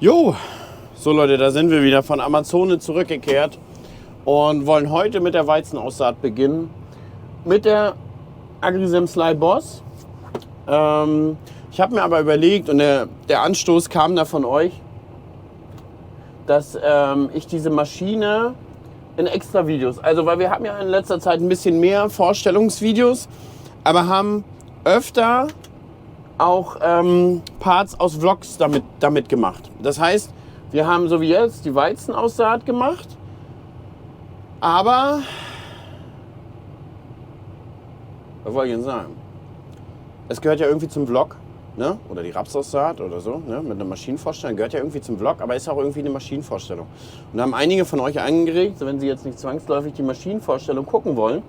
Jo, so Leute, da sind wir wieder von Amazone zurückgekehrt und wollen heute mit der Weizenaussaat beginnen. Mit der Agrisem Sly Boss. Ich habe mir aber überlegt, und der Anstoß kam da von euch, dass ich diese Maschine in extra Videos, also weil wir haben ja in letzter Zeit ein bisschen mehr Vorstellungsvideos, aber haben öfter auch Parts aus Vlogs damit gemacht. Das heißt, wir haben so wie jetzt die Weizenaussaat gemacht, aber was wollte ich denn sagen? Es gehört ja irgendwie zum Vlog, ne? Oder die Rapsaussaat oder so, ne? Mit einer Maschinenvorstellung, gehört ja irgendwie zum Vlog, aber ist auch irgendwie eine Maschinenvorstellung. Und da haben einige von euch angeregt, wenn sie jetzt nicht zwangsläufig die Maschinenvorstellung gucken wollen,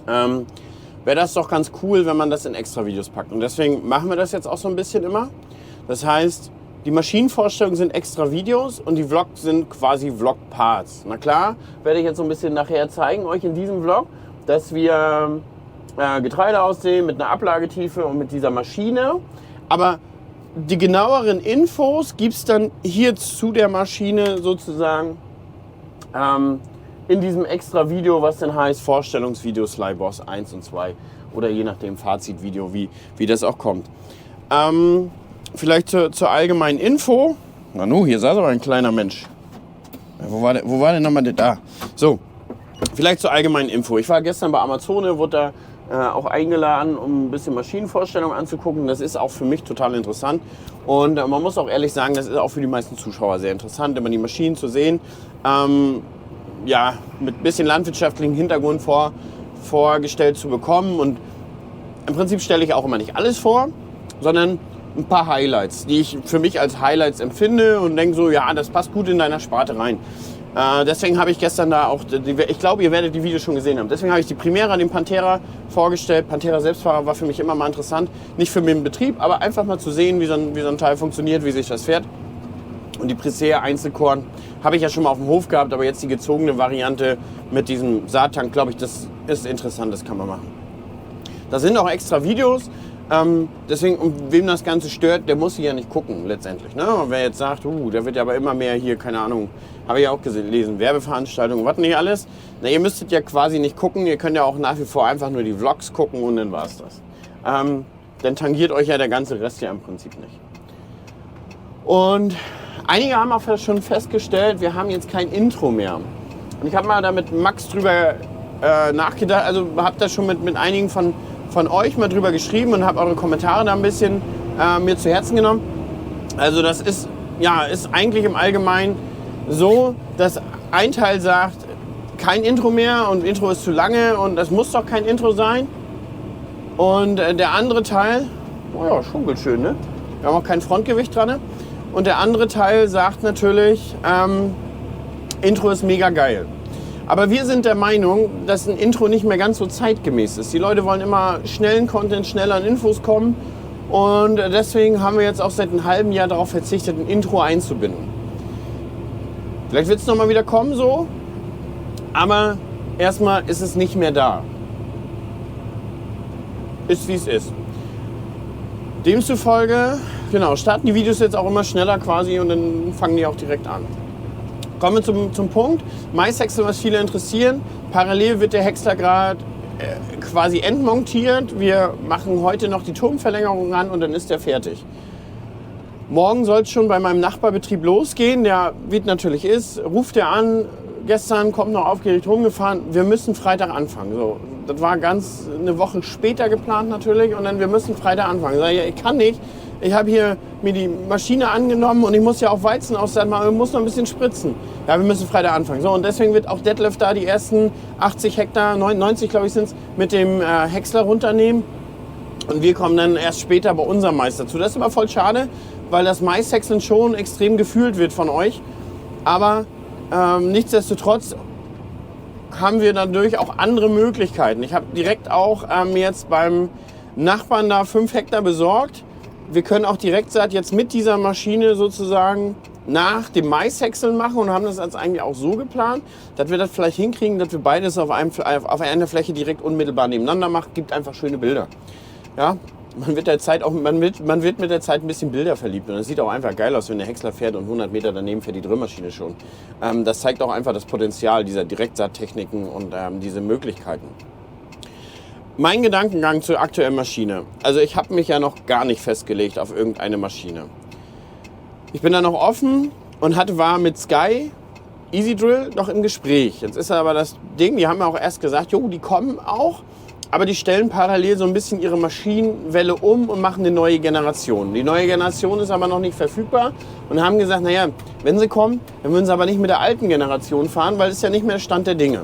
wäre das doch ganz cool, wenn man das in extra Videos packt. Und deswegen machen wir das jetzt auch so ein bisschen immer. Das heißt, die Maschinenvorstellungen sind extra Videos und die Vlogs sind quasi Vlog-Parts. Na klar, werde ich jetzt so ein bisschen nachher zeigen euch in diesem Vlog, dass wir Getreide aussehen mit einer Ablagetiefe und mit dieser Maschine. Aber die genaueren Infos gibt es dann hier zu der Maschine sozusagen in diesem extra Video, was dann heißt Vorstellungsvideo Sly Boss 1 und 2 oder je nachdem Fazitvideo, wie das auch kommt. Vielleicht zur allgemeinen Info. Nanu, hier saß aber ein kleiner Mensch. Wo war der nochmal? Da. So, vielleicht zur allgemeinen Info. Ich war gestern bei Amazone, wurde da auch eingeladen, um ein bisschen Maschinenvorstellungen anzugucken. Das ist auch für mich total interessant. Und man muss auch ehrlich sagen, das ist auch für die meisten Zuschauer sehr interessant, immer die Maschinen zu sehen. Ja, mit ein bisschen landwirtschaftlichem Hintergrund vorgestellt zu bekommen. Und im Prinzip stelle ich auch immer nicht alles vor, sondern ein paar Highlights, die ich für mich als Highlights empfinde und denke so, ja, das passt gut in deiner Sparte rein. Deswegen habe ich gestern da auch, ich glaube, ihr werdet die Videos schon gesehen haben, deswegen habe ich die Primera, den Pantera vorgestellt. Pantera Selbstfahrer war für mich immer mal interessant, nicht für den Betrieb, aber einfach mal zu sehen, wie so ein Teil funktioniert, wie sich das fährt. Und die Presea Einzelkorn habe ich ja schon mal auf dem Hof gehabt, aber jetzt die gezogene Variante mit diesem Saattank, glaube ich, das ist interessant, das kann man machen. Da sind auch extra Videos, deswegen, wem das Ganze stört, der muss sie ja nicht gucken letztendlich. Ne? Und wer jetzt sagt, der wird ja aber immer mehr hier, keine Ahnung, habe ich ja auch gelesen, Werbeveranstaltungen, was nicht alles. Na, ihr müsstet ja quasi nicht gucken, ihr könnt ja auch nach wie vor einfach nur die Vlogs gucken und dann war es das. Dann tangiert euch ja der ganze Rest ja im Prinzip nicht. Und einige haben auch schon festgestellt, wir haben jetzt kein Intro mehr. Und ich habe mal da mit Max drüber nachgedacht, also habe da schon mit einigen von euch mal drüber geschrieben und habe eure Kommentare da ein bisschen mir zu Herzen genommen. Also das ist eigentlich im Allgemeinen so, dass ein Teil sagt, kein Intro mehr und Intro ist zu lange und das muss doch kein Intro sein. Und der andere Teil, schunkelt schön, ne? Wir haben auch kein Frontgewicht dran. Ne? Und der andere Teil sagt natürlich, Intro ist mega geil. Aber wir sind der Meinung, dass ein Intro nicht mehr ganz so zeitgemäß ist. Die Leute wollen immer schnellen Content, schneller an Infos kommen. Und deswegen haben wir jetzt auch seit einem halben Jahr darauf verzichtet, ein Intro einzubinden. Vielleicht wird es nochmal wieder kommen so, aber erstmal ist es nicht mehr da. Ist wie es ist. Demzufolge, starten die Videos jetzt auch immer schneller quasi und dann fangen die auch direkt an. Kommen wir zum Punkt. Maishäcksel, was viele interessieren. Parallel wird der Häcksler gerade quasi entmontiert. Wir machen heute noch die Turmverlängerung ran und dann ist der fertig. Morgen soll es schon bei meinem Nachbarbetrieb losgehen. Der, wie es natürlich ist, ruft er an. Gestern kommt noch aufgeregt rumgefahren. Wir müssen Freitag anfangen. So, das war ganz eine Woche später geplant natürlich. Und dann, wir müssen Freitag anfangen. Ich sage, ich kann nicht. Ich habe hier mir die Maschine angenommen und ich muss ja auch Weizenaussaat machen, ich muss noch ein bisschen spritzen. Ja, wir müssen Freitag anfangen. So, und deswegen wird auch Detlef da die ersten 80 Hektar, 90 glaube ich sind es, mit dem Häcksler runternehmen. Und wir kommen dann erst später bei unserem Mais dazu. Das ist aber voll schade, weil das Maishäckseln schon extrem gefühlt wird von euch. Aber nichtsdestotrotz haben wir dadurch auch andere Möglichkeiten. Ich habe direkt auch jetzt beim Nachbarn da 5 Hektar besorgt. Wir können auch Direktsaat jetzt mit dieser Maschine sozusagen nach dem Maishäckseln machen und haben das jetzt eigentlich auch so geplant, dass wir das vielleicht hinkriegen, dass wir beides auf einer Fläche direkt unmittelbar nebeneinander machen. Gibt einfach schöne Bilder. Ja? man wird mit der Zeit ein bisschen bilderverliebt. Und es sieht auch einfach geil aus, wenn der Häcksler fährt und 100 Meter daneben fährt die Drillmaschine schon. Das zeigt auch einfach das Potenzial dieser Direktsaattechniken und diese Möglichkeiten. Mein Gedankengang zur aktuellen Maschine. Also ich habe mich ja noch gar nicht festgelegt auf irgendeine Maschine. Ich bin da noch offen und war mit Sky EasyDrill noch im Gespräch. Jetzt ist aber das Ding, die haben ja auch erst gesagt, jo, die kommen auch, aber die stellen parallel so ein bisschen ihre Maschinenwelle um und machen eine neue Generation. Die neue Generation ist aber noch nicht verfügbar und haben gesagt, naja, wenn sie kommen, dann würden sie aber nicht mit der alten Generation fahren, weil es ja nicht mehr Stand der Dinge.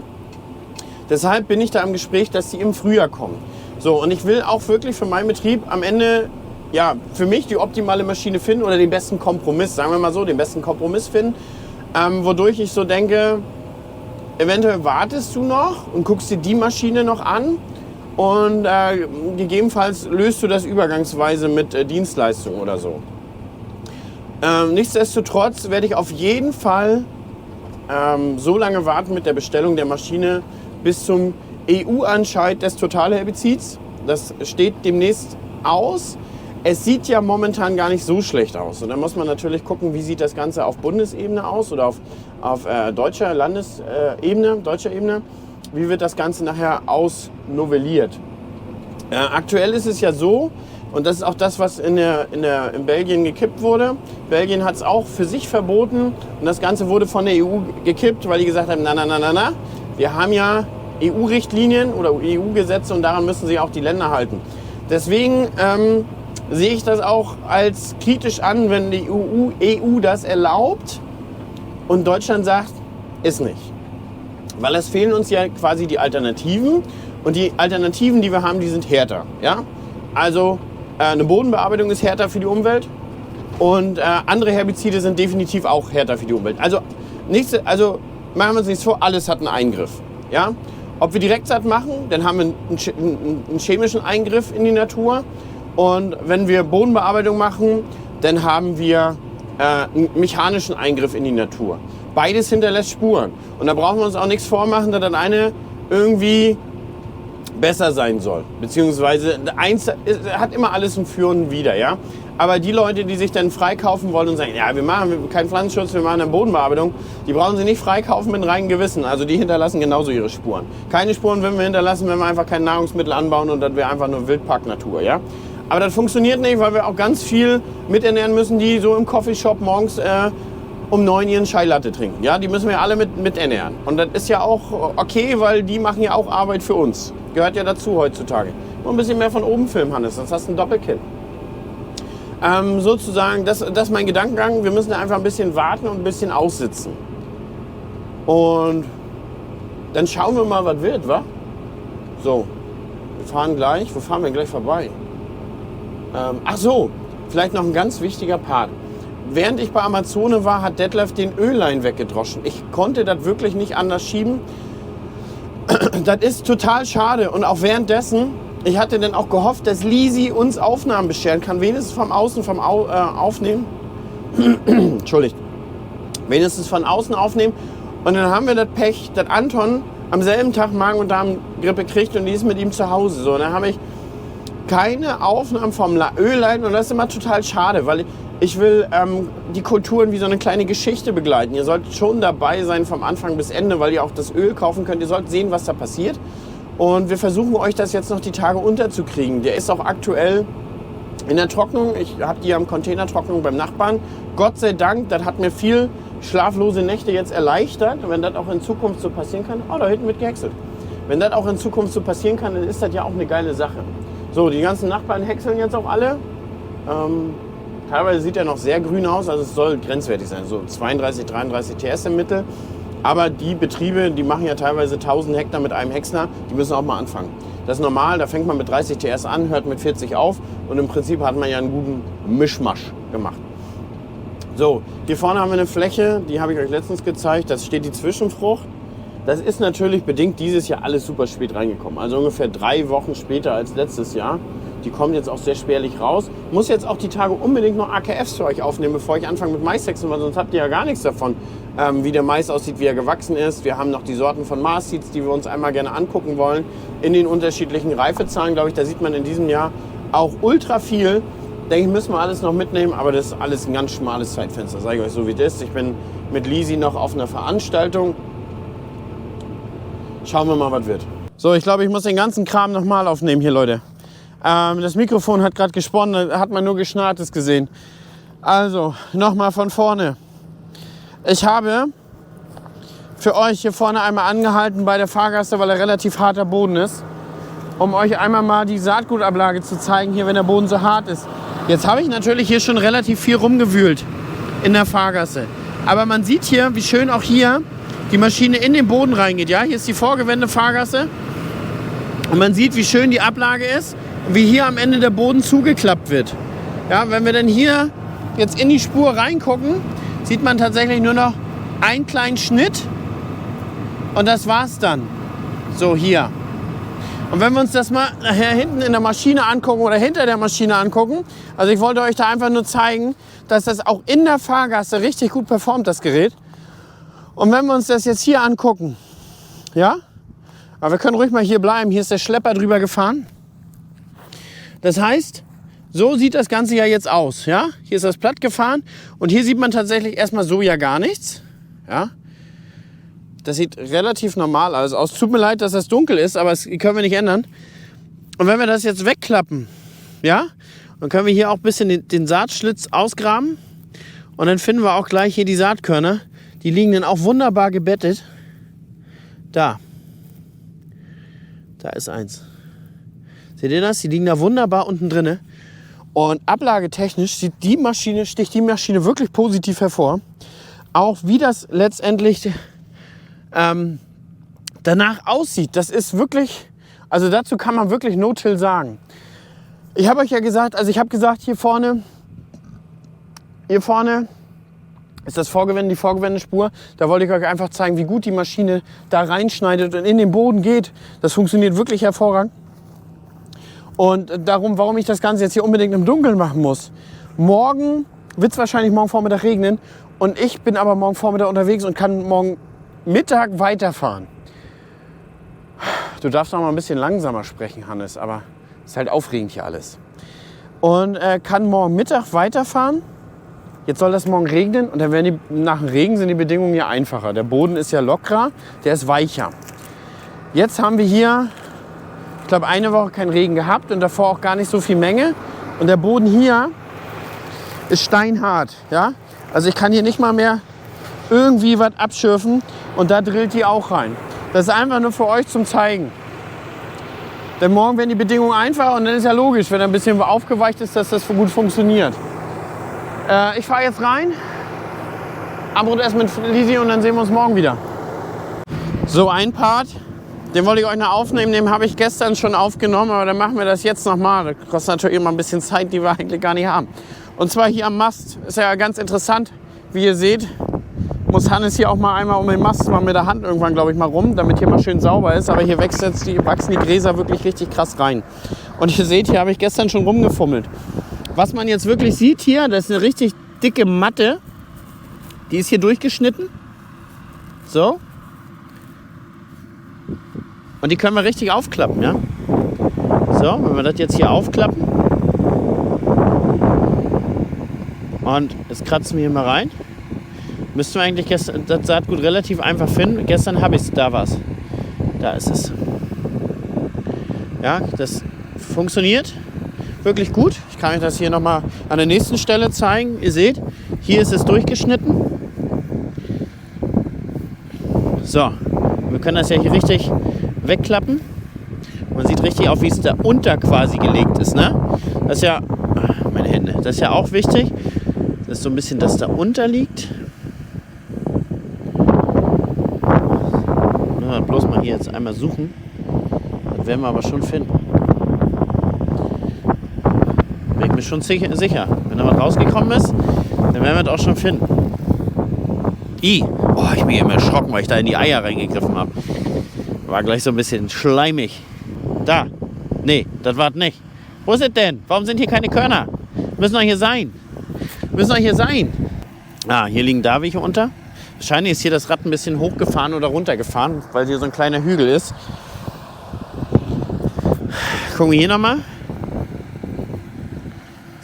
Deshalb bin ich da im Gespräch, dass sie im Frühjahr kommen. So, und ich will auch wirklich für meinen Betrieb am Ende, ja, für mich die optimale Maschine finden oder den besten Kompromiss, sagen wir mal so, den besten Kompromiss finden, wodurch ich so denke, eventuell wartest du noch und guckst dir die Maschine noch an und gegebenenfalls löst du das übergangsweise mit Dienstleistung oder so. Nichtsdestotrotz werde ich auf jeden Fall so lange warten mit der Bestellung der Maschine bis zum EU-Anscheid des Totalherbizids. Das steht demnächst aus. Es sieht ja momentan gar nicht so schlecht aus. Und da muss man natürlich gucken, wie sieht das Ganze auf Bundesebene aus oder auf deutscher Landesebene, deutscher Ebene. Wie wird das Ganze nachher ausnovelliert? Aktuell ist es ja so, und das ist auch das, was in Belgien gekippt wurde. Belgien hat es auch für sich verboten und das Ganze wurde von der EU gekippt, weil die gesagt haben, na, wir haben ja EU-Richtlinien oder EU-Gesetze und daran müssen sich auch die Länder halten. Deswegen sehe ich das auch als kritisch an, wenn die EU das erlaubt und Deutschland sagt, ist nicht. Weil es fehlen uns ja quasi die Alternativen und die Alternativen, die wir haben, die sind härter. Ja? Also eine Bodenbearbeitung ist härter für die Umwelt und andere Herbizide sind definitiv auch härter für die Umwelt. Also machen wir uns nichts vor, alles hat einen Eingriff. Ja? Ob wir Direktsaat machen, dann haben wir einen chemischen Eingriff in die Natur. Und wenn wir Bodenbearbeitung machen, dann haben wir einen mechanischen Eingriff in die Natur. Beides hinterlässt Spuren. Und da brauchen wir uns auch nichts vormachen, dass das eine irgendwie besser sein soll. Beziehungsweise eins hat immer alles ein Für und ein Wider. Ja? Aber die Leute, die sich dann freikaufen wollen und sagen, ja, wir machen keinen Pflanzenschutz, wir machen eine Bodenbearbeitung, die brauchen sie nicht freikaufen mit reinem Gewissen. Also die hinterlassen genauso ihre Spuren. Keine Spuren würden wir hinterlassen, wenn wir einfach kein Nahrungsmittel anbauen und das wäre einfach nur Wildpark-Natur. Ja? Aber das funktioniert nicht, weil wir auch ganz viel miternähren müssen, die so im Coffeeshop morgens um 9 ihren Chai-Latte trinken. Ja? Die müssen wir alle miternähren. Und das ist ja auch okay, weil die machen ja auch Arbeit für uns. Gehört ja dazu heutzutage. Nur ein bisschen mehr von oben filmen, Hannes, sonst hast du einen Doppelkill. Sozusagen, das ist mein Gedankengang. Wir müssen einfach ein bisschen warten und ein bisschen aussitzen. Und dann schauen wir mal, was wird, wa? So, wir fahren gleich. Wo fahren wir gleich vorbei? Ach so, vielleicht noch ein ganz wichtiger Part. Während ich bei Amazone war, hat Detlef den Öllein weggedroschen. Ich konnte das wirklich nicht anders schieben. Das ist total schade. Und auch währenddessen, ich hatte dann auch gehofft, dass Lisi uns Aufnahmen bescheren kann. Wenigstens vom Aufnehmen. Entschuldigt. Wenigstens von außen aufnehmen. Und dann haben wir das Pech, dass Anton am selben Tag Magen- und Darmgrippe kriegt und die ist mit ihm zu Hause. So, und dann habe ich keine Aufnahmen vom Öllein und das ist immer total schade, weil ich will die Kulturen wie so eine kleine Geschichte begleiten. Ihr sollt schon dabei sein vom Anfang bis Ende, weil ihr auch das Öl kaufen könnt. Ihr sollt sehen, was da passiert. Und wir versuchen euch das jetzt noch die Tage unterzukriegen. Der ist auch aktuell in der Trocknung. Ich habe die am Containertrocknung beim Nachbarn. Gott sei Dank, das hat mir viel schlaflose Nächte jetzt erleichtert. Und wenn das auch in Zukunft so passieren kann, oh, da hinten wird gehäckselt. Wenn das auch in Zukunft so passieren kann, dann ist das ja auch eine geile Sache. So, die ganzen Nachbarn häckseln jetzt auch alle. Teilweise sieht er noch sehr grün aus, also es soll grenzwertig sein, so 32, 33 TS im Mittel. Aber die Betriebe, die machen ja teilweise 1000 Hektar mit einem Häcksler, die müssen auch mal anfangen. Das ist normal, da fängt man mit 30 TS an, hört mit 40 auf und im Prinzip hat man ja einen guten Mischmasch gemacht. So, hier vorne haben wir eine Fläche, die habe ich euch letztens gezeigt, da steht die Zwischenfrucht. Das ist natürlich bedingt dieses Jahr alles super spät reingekommen, also ungefähr 3 Wochen später als letztes Jahr. Die kommen jetzt auch sehr spärlich raus. Ich muss jetzt auch die Tage unbedingt noch AKFs für euch aufnehmen, bevor ich anfange mit Maishäckseln, weil sonst habt ihr ja gar nichts davon, wie der Mais aussieht, wie er gewachsen ist. Wir haben noch die Sorten von Mars Seeds, die wir uns einmal gerne angucken wollen. In den unterschiedlichen Reifezahlen, glaube ich, da sieht man in diesem Jahr auch ultra viel. Denke ich, müssen wir alles noch mitnehmen, aber das ist alles ein ganz schmales Zeitfenster, sage ich euch so wie das. Ich bin mit Lisi noch auf einer Veranstaltung. Schauen wir mal, was wird. So, ich glaube, ich muss den ganzen Kram nochmal aufnehmen hier, Leute. Das Mikrofon hat gerade gesponnen, da hat man nur Geschnarrtes gesehen. Also, nochmal von vorne. Ich habe für euch hier vorne einmal angehalten bei der Fahrgasse, weil er relativ harter Boden ist, um euch einmal mal die Saatgutablage zu zeigen, hier, wenn der Boden so hart ist. Jetzt habe ich natürlich hier schon relativ viel rumgewühlt in der Fahrgasse. Aber man sieht hier, wie schön auch hier die Maschine in den Boden reingeht. Ja, hier ist die vorgewendete Fahrgasse. Und man sieht, wie schön die Ablage ist und wie hier am Ende der Boden zugeklappt wird. Ja, wenn wir dann hier jetzt in die Spur reingucken, sieht man tatsächlich nur noch einen kleinen Schnitt. Und das war's dann. So hier. Und wenn wir uns das mal nachher hinten in der Maschine angucken oder hinter der Maschine angucken, also ich wollte euch da einfach nur zeigen, dass das auch in der Fahrgasse richtig gut performt, das Gerät. Und wenn wir uns das jetzt hier angucken, ja, aber wir können ruhig mal hier bleiben, hier ist der Schlepper drüber gefahren. Das heißt, so sieht das Ganze ja jetzt aus, ja. Hier ist das platt gefahren und hier sieht man tatsächlich erstmal so ja gar nichts, ja. Das sieht relativ normal aus. Tut mir leid, dass das dunkel ist, aber das können wir nicht ändern. Und wenn wir das jetzt wegklappen, ja, dann können wir hier auch ein bisschen den Saatschlitz ausgraben. Und dann finden wir auch gleich hier die Saatkörner. Die liegen dann auch wunderbar gebettet. Da. Da ist eins. Seht ihr das? Die liegen da wunderbar unten drin. Und ablagetechnisch sticht die Maschine wirklich positiv hervor. Auch wie das letztendlich danach aussieht, das ist wirklich, also dazu kann man wirklich No-Till sagen. Ich habe euch ja gesagt, hier vorne ist das die vorgewendete Spur. Da wollte ich euch einfach zeigen, wie gut die Maschine da reinschneidet und in den Boden geht. Das funktioniert wirklich hervorragend. Und warum ich das Ganze jetzt hier unbedingt im Dunkeln machen muss. Morgen wird es wahrscheinlich morgen Vormittag regnen und ich bin aber morgen Vormittag unterwegs und kann morgen Mittag weiterfahren. Du darfst noch mal ein bisschen langsamer sprechen, Hannes, aber es ist halt aufregend hier alles. Und kann morgen Mittag weiterfahren. Jetzt soll das morgen regnen und dann werden nach dem Regen sind die Bedingungen ja einfacher. Der Boden ist ja lockerer, der ist weicher. Jetzt haben wir hier, ich glaube, eine Woche keinen Regen gehabt und davor auch gar nicht so viel Menge. Und der Boden hier ist steinhart. Ja? Also ich kann hier nicht mal mehr irgendwie was abschürfen und da drillt die auch rein. Das ist einfach nur für euch zum Zeigen. Denn morgen werden die Bedingungen einfacher und dann ist ja logisch, wenn ein bisschen aufgeweicht ist, dass das gut funktioniert. Ich fahre jetzt rein, Abbrot erst mit Lisi und dann sehen wir uns morgen wieder. So, ein Part, den wollte ich euch noch aufnehmen, den habe ich gestern schon aufgenommen, aber dann machen wir das jetzt nochmal. Das kostet natürlich immer ein bisschen Zeit, die wir eigentlich gar nicht haben. Und zwar hier am Mast, ist ja ganz interessant, wie ihr seht. Muss Hannes hier auch mal einmal um den Mast mal mit der Hand irgendwann, glaube ich, mal rum, damit hier mal schön sauber ist. Aber hier wachsen die Gräser wirklich richtig krass rein. Und ihr seht, hier habe ich gestern schon rumgefummelt. Was man jetzt wirklich sieht hier, das ist eine richtig dicke Matte. Die ist hier durchgeschnitten. So. Und die können wir richtig aufklappen, ja. So, wenn wir das jetzt hier aufklappen. Und jetzt kratzen wir hier mal rein. Müssten wir eigentlich das Saatgut relativ einfach finden. Gestern habe ich es, da war es. Da ist es. Ja, das funktioniert wirklich gut. Ich kann euch das hier nochmal an der nächsten Stelle zeigen. Ihr seht, hier ist es durchgeschnitten. So, wir können das ja hier richtig wegklappen. Man sieht richtig auch, wie es da unter quasi gelegt ist. Ne? Das ist ja, meine Hände, das ist ja auch wichtig, dass so ein bisschen das da unter liegt. Bloß mal hier jetzt einmal suchen. Das werden wir aber schon finden. Bin ich mir schon sicher. Wenn da was rausgekommen ist, dann werden wir das auch schon finden. Oh, ich bin immer erschrocken, weil ich da in die Eier reingegriffen habe. War gleich so ein bisschen schleimig. Da. Nee, das war es nicht. Wo ist es denn? Warum sind hier keine Körner? Müssen doch hier sein. Ah, hier liegen Daviche unter. Wahrscheinlich ist hier das Rad ein bisschen hochgefahren oder runtergefahren, weil hier so ein kleiner Hügel ist. Gucken wir hier nochmal.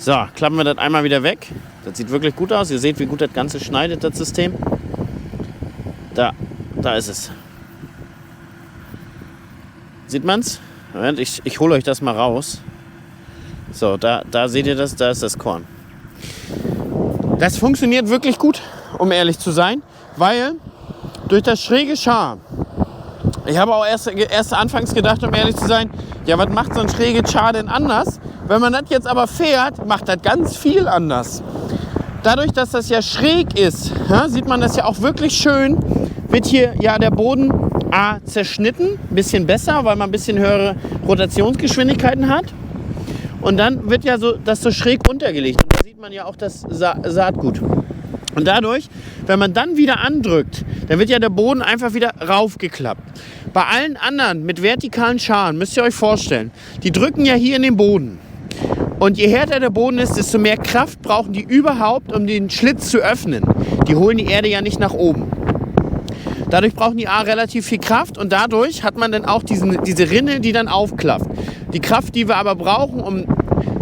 So, klappen wir das einmal wieder weg. Das sieht wirklich gut aus. Ihr seht, wie gut das Ganze schneidet, das System. Da ist es. Sieht man's? Moment, ich hole euch das mal raus. So, da seht ihr das, da ist das Korn. Das funktioniert wirklich gut, um ehrlich zu sein, weil durch das schräge Schar, ich habe auch erst anfangs gedacht, um ehrlich zu sein, ja, was macht so ein schräges Schar denn anders? Wenn man das jetzt aber fährt, macht das ganz viel anders. Dadurch, dass das ja schräg ist, ja, sieht man das ja auch wirklich schön, wird hier ja der Boden zerschnitten, ein bisschen besser, weil man ein bisschen höhere Rotationsgeschwindigkeiten hat. Und dann wird ja das so schräg untergelegt. Und da sieht man ja auch das Saatgut. Und dadurch, wenn man dann wieder andrückt, dann wird ja der Boden einfach wieder raufgeklappt. Bei allen anderen mit vertikalen Scharen, müsst ihr euch vorstellen, die drücken ja hier in den Boden. Und je härter der Boden ist, desto mehr Kraft brauchen die überhaupt, um den Schlitz zu öffnen. Die holen die Erde ja nicht nach oben. Dadurch brauchen die relativ viel Kraft und dadurch hat man dann auch diese Rinne, die dann aufklafft. Die Kraft, die wir aber brauchen, um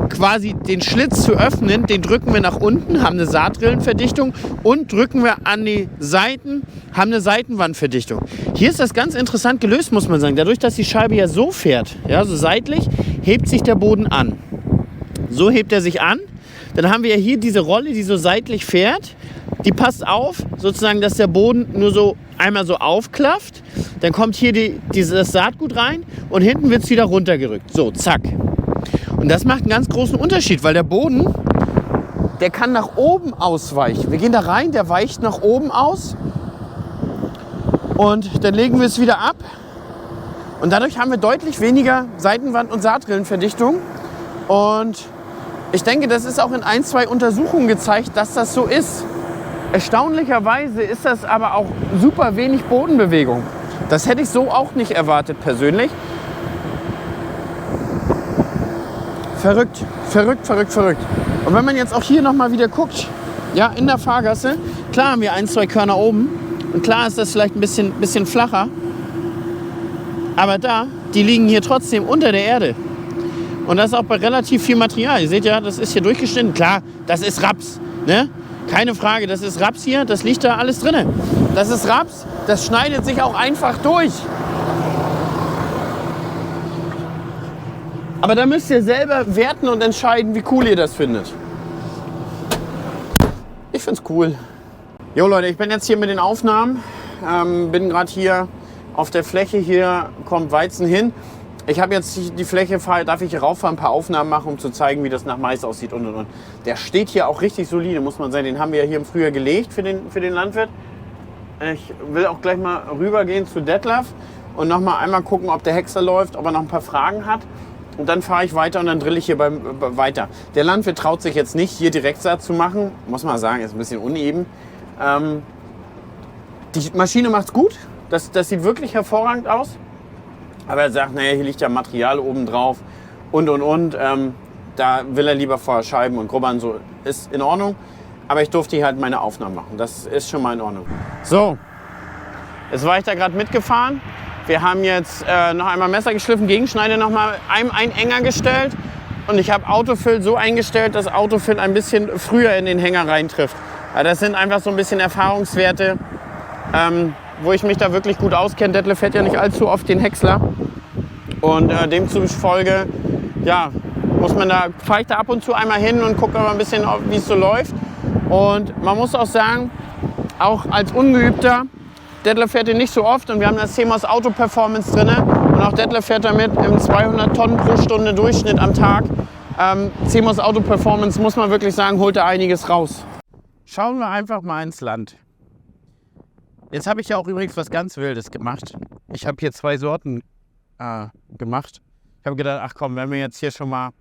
quasi den Schlitz zu öffnen, den drücken wir nach unten, haben eine Saatrillenverdichtung und drücken wir an die Seiten, haben eine Seitenwandverdichtung. Hier ist das ganz interessant gelöst, muss man sagen. Dadurch, dass die Scheibe ja so fährt, ja, so seitlich, hebt sich der Boden an. So hebt er sich an. Dann haben wir ja hier diese Rolle, die so seitlich fährt. Die passt auf, sozusagen, dass der Boden nur so einmal so aufklafft. Dann kommt hier das Saatgut rein und hinten wird es wieder runtergerückt. So, zack. Und das macht einen ganz großen Unterschied, weil der Boden, der kann nach oben ausweichen. Wir gehen da rein, der weicht nach oben aus und dann legen wir es wieder ab. Und dadurch haben wir deutlich weniger Seitenwand- und Saatrillenverdichtung. Und ich denke, das ist auch in 1, 2 Untersuchungen gezeigt, dass das so ist. Erstaunlicherweise ist das aber auch super wenig Bodenbewegung. Das hätte ich so auch nicht erwartet persönlich. Verrückt, verrückt, verrückt, verrückt. Und wenn man jetzt auch hier nochmal wieder guckt, ja, in der Fahrgasse, klar haben wir 1, 2 Körner oben und klar ist das vielleicht ein bisschen flacher, aber die liegen hier trotzdem unter der Erde. Und das auch bei relativ viel Material. Ihr seht ja, das ist hier durchgeschnitten. Klar, das ist Raps, ne? Keine Frage, das ist Raps hier, das liegt da alles drin. Das ist Raps, das schneidet sich auch einfach durch. Aber da müsst ihr selber werten und entscheiden, wie cool ihr das findet. Ich find's cool. Jo Leute, ich bin jetzt hier mit den Aufnahmen. Bin gerade hier auf der Fläche, hier kommt Weizen hin. Ich habe jetzt die Fläche, darf ich hier rauffahren, ein paar Aufnahmen machen, um zu zeigen, wie das nach Mais aussieht und. Der steht hier auch richtig solide, muss man sagen. Den haben wir ja hier im Frühjahr gelegt für den Landwirt. Ich will auch gleich mal rübergehen zu Detlef und noch mal einmal gucken, ob der Häcksler läuft, ob er noch ein paar Fragen hat. Und dann fahre ich weiter und dann drille ich hier weiter. Der Landwirt traut sich jetzt nicht, hier Direktsaat zu machen. Muss man sagen, ist ein bisschen uneben. Die Maschine macht's gut. Das sieht wirklich hervorragend aus. Aber er sagt, naja, hier liegt ja Material oben drauf und. Da will er lieber vorher Scheiben und grubbern, so ist in Ordnung. Aber ich durfte hier halt meine Aufnahmen machen. Das ist schon mal in Ordnung. So, jetzt war ich da gerade mitgefahren. Wir haben jetzt noch einmal Messer geschliffen, Gegenschneide noch mal ein enger gestellt. Und ich habe Autofill so eingestellt, dass Autofill ein bisschen früher in den Hänger reintrifft. Ja, das sind einfach so ein bisschen Erfahrungswerte, wo ich mich da wirklich gut auskenne. Detlef fährt ja nicht allzu oft den Häcksler. Und demzufolge, ja, fahre ich da ab und zu einmal hin und gucke mal ein bisschen, wie es so läuft. Und man muss auch sagen, auch als Ungeübter, Detlef fährt den nicht so oft und wir haben das CMOS Auto Performance drin. Und auch Detlef fährt damit im 200 Tonnen pro Stunde Durchschnitt am Tag. CMOS Auto Performance, muss man wirklich sagen, holt da einiges raus. Schauen wir einfach mal ins Land. Jetzt habe ich ja auch übrigens was ganz Wildes gemacht. Ich habe hier 2 Sorten gemacht. Ich habe gedacht, ach komm, wenn wir jetzt hier schon mal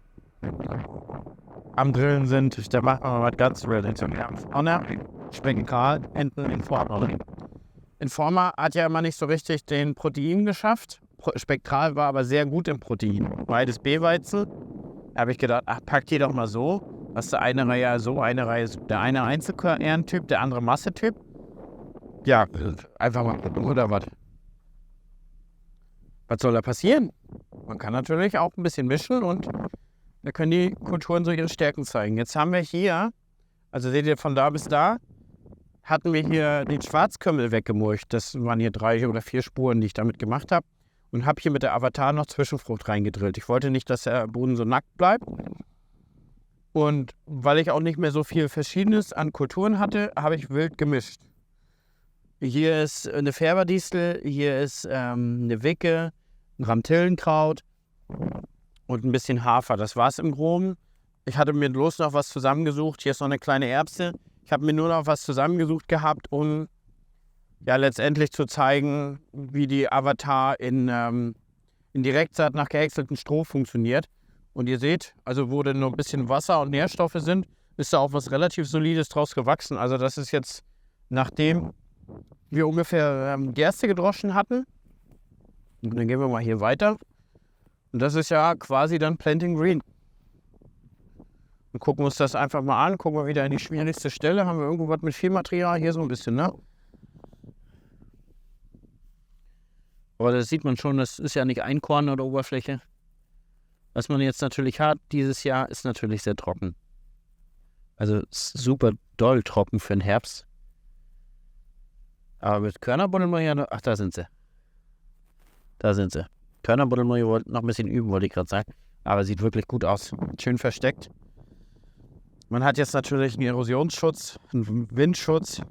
am Drillen sind, dann machen wir mal was ganz Wildes. Vorne Spektral, hinten Informa. Informa hat ja immer nicht so richtig den Protein geschafft. Spektral war aber sehr gut im Protein. Beides B-Weizen. Da habe ich gedacht, ach, pack die doch mal so. Was der eine Reihe so, eine Reihe so. Der eine Einzelkerntyp, der andere Massetyp. Ja, einfach mal gucken, oder was? Was soll da passieren? Man kann natürlich auch ein bisschen mischen und Da können die Kulturen so ihre Stärken zeigen. Jetzt haben wir hier, also seht ihr von da bis da, hatten wir hier den Schwarzkümmel weggemulcht. Das waren hier 3 oder 4 Spuren, die ich damit gemacht habe. Und habe hier mit der Avatar noch Zwischenfrucht reingedrillt. Ich wollte nicht, dass der Boden so nackt bleibt. Und weil ich auch nicht mehr so viel Verschiedenes an Kulturen hatte, habe ich wild gemischt. Hier ist eine Färberdistel, hier ist eine Wicke, ein Ramtillenkraut und ein bisschen Hafer. Das war es im Groben. Ich hatte mir bloß noch was zusammengesucht. Hier ist noch eine kleine Erbse. Ich habe mir nur noch was zusammengesucht gehabt, um ja letztendlich zu zeigen, wie die Avatar in Direktsaat nach gehäckseltem Stroh funktioniert. Und ihr seht, also wo denn nur ein bisschen Wasser und Nährstoffe sind, ist da auch was relativ Solides draus gewachsen. Also das ist jetzt, nachdem wir ungefähr Gerste gedroschen hatten. Und dann gehen wir mal hier weiter. Und das ist ja quasi dann Planting Green. Und gucken uns das einfach mal an. Gucken wir wieder in die schwierigste Stelle. Haben wir irgendwo was mit viel Material? Hier so ein bisschen, ne? Aber das sieht man schon, das ist ja nicht ein Korn an der Oberfläche. Was man jetzt natürlich hat dieses Jahr, ist natürlich sehr trocken. Also super doll trocken für den Herbst. Aber mit Körnerbuddeln muss ich ja noch... Ach, da sind sie. Da sind sie. Körnerbuddeln muss ich noch ein bisschen üben, wollte ich gerade sagen. Aber sieht wirklich gut aus. Schön versteckt. Man hat jetzt natürlich einen Erosionsschutz, einen Windschutz,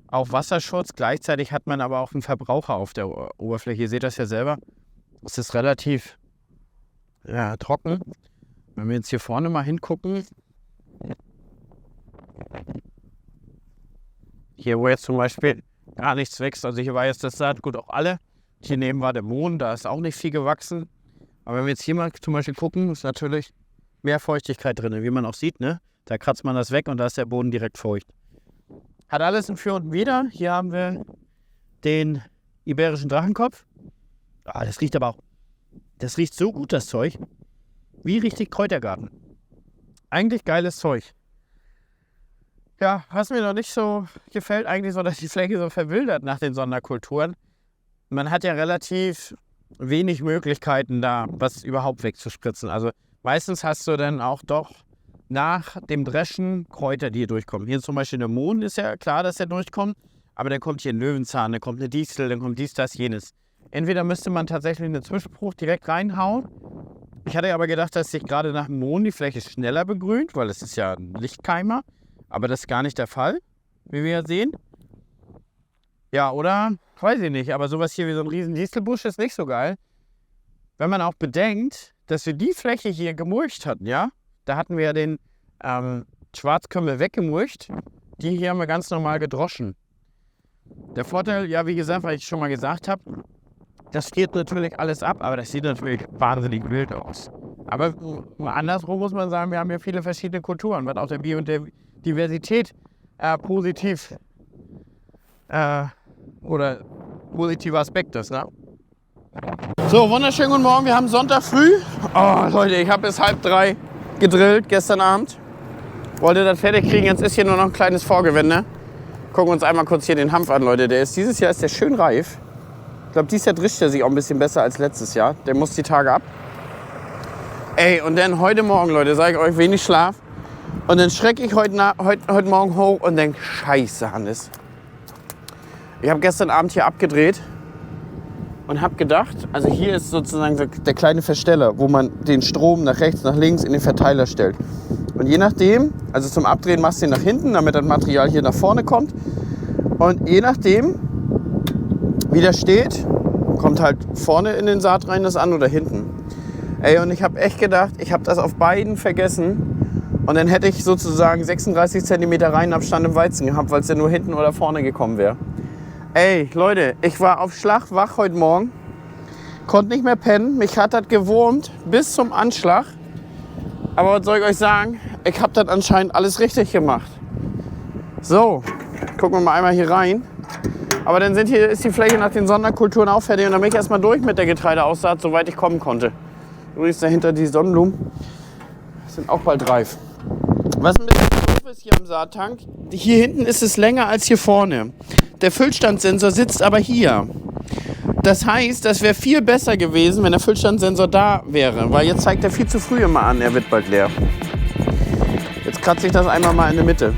auch Wasserschutz. Gleichzeitig hat man aber auch einen Verbraucher auf der Oberfläche. Ihr seht das ja selber. Es ist relativ trocken. Wenn wir jetzt hier vorne mal hingucken. Hier, wo jetzt zum Beispiel gar nichts wächst. Also hier war jetzt das Saatgut auch alle. Hier neben war der Mohn, da ist auch nicht viel gewachsen. Aber wenn wir jetzt hier mal zum Beispiel gucken, ist natürlich mehr Feuchtigkeit drin. Wie man auch sieht, ne? Da kratzt man das weg und da ist der Boden direkt feucht. Hat alles ein Für und Wider. Hier haben wir den iberischen Drachenkopf. Das riecht aber auch. Das riecht so gut, das Zeug. Wie richtig Kräutergarten. Eigentlich geiles Zeug. Ja, was mir noch nicht so gefällt, eigentlich so, dass die Fläche so verwildert nach den Sonderkulturen. Man hat ja relativ wenig Möglichkeiten da, was überhaupt wegzuspritzen. Also meistens hast du dann auch doch nach dem Dreschen Kräuter, die hier durchkommen. Hier zum Beispiel der Mohn ist ja klar, dass der durchkommt. Aber dann kommt hier ein Löwenzahn, dann kommt eine Distel, dann kommt dies, das, jenes. Entweder müsste man tatsächlich eine Zwischenfrucht direkt reinhauen. Ich hatte aber gedacht, dass sich gerade nach dem Mohn die Fläche schneller begrünt, weil es ist ja ein Lichtkeimer. Aber das ist gar nicht der Fall, wie wir ja sehen. Ja, oder? Weiß ich nicht. Aber sowas hier wie so ein riesen Distelbusch ist nicht so geil. Wenn man auch bedenkt, dass wir die Fläche hier gemulcht hatten, ja? Da hatten wir ja den Schwarzkümmel weggemulcht. Die hier haben wir ganz normal gedroschen. Der Vorteil, ja, wie gesagt, weil ich schon mal gesagt habe, das friert natürlich alles ab, aber das sieht natürlich wahnsinnig wild aus. Aber andersrum muss man sagen, wir haben ja viele verschiedene Kulturen, was auch der Biodiversität positiv oder positiver Aspekt ist, ne? So, wunderschönen guten Morgen, wir haben Sonntag früh. Oh, Leute, ich habe bis 2:30 gedrillt gestern Abend. Wollte das fertig kriegen, jetzt ist hier nur noch ein kleines Vorgewende. Gucken wir uns einmal kurz hier den Hanf an, Leute. Dieses Jahr ist der schön reif. Ich glaube, dieses Jahr drischt er sich auch ein bisschen besser als letztes Jahr. Der muss die Tage ab. Ey, und dann heute Morgen, Leute, sage ich euch, wenig Schlaf. Und dann schrecke ich heute Morgen hoch und denke, scheiße, Hannes. Ich habe gestern Abend hier abgedreht und habe gedacht, also hier ist sozusagen der kleine Versteller, wo man den Strom nach rechts, nach links in den Verteiler stellt. Und je nachdem, also zum Abdrehen machst du ihn nach hinten, damit das Material hier nach vorne kommt. Und je nachdem, wie der steht, kommt halt vorne in den Saat rein das an oder hinten. Ey, und ich habe echt gedacht, ich habe das auf beiden vergessen. Und dann hätte ich sozusagen 36 cm Reihenabstand im Weizen gehabt, weil es ja nur hinten oder vorne gekommen wäre. Ey, Leute, ich war auf Schlag wach heute Morgen, konnte nicht mehr pennen, mich hat das gewurmt bis zum Anschlag. Aber was soll ich euch sagen, ich habe das anscheinend alles richtig gemacht. So, gucken wir mal einmal hier rein. Aber dann ist die Fläche nach den Sonderkulturen auch fertig und dann bin ich erstmal durch mit der Getreideaussaat, soweit ich kommen konnte. Übrigens dahinter die Sonnenblumen sind auch bald reif. Was ein bisschen doof ist hier am Saattank, hier hinten ist es länger als hier vorne. Der Füllstandssensor sitzt aber hier. Das heißt, das wäre viel besser gewesen, wenn der Füllstandsensor da wäre. Weil jetzt zeigt er viel zu früh immer an, er wird bald leer. Jetzt kratze ich das einmal mal in der Mitte.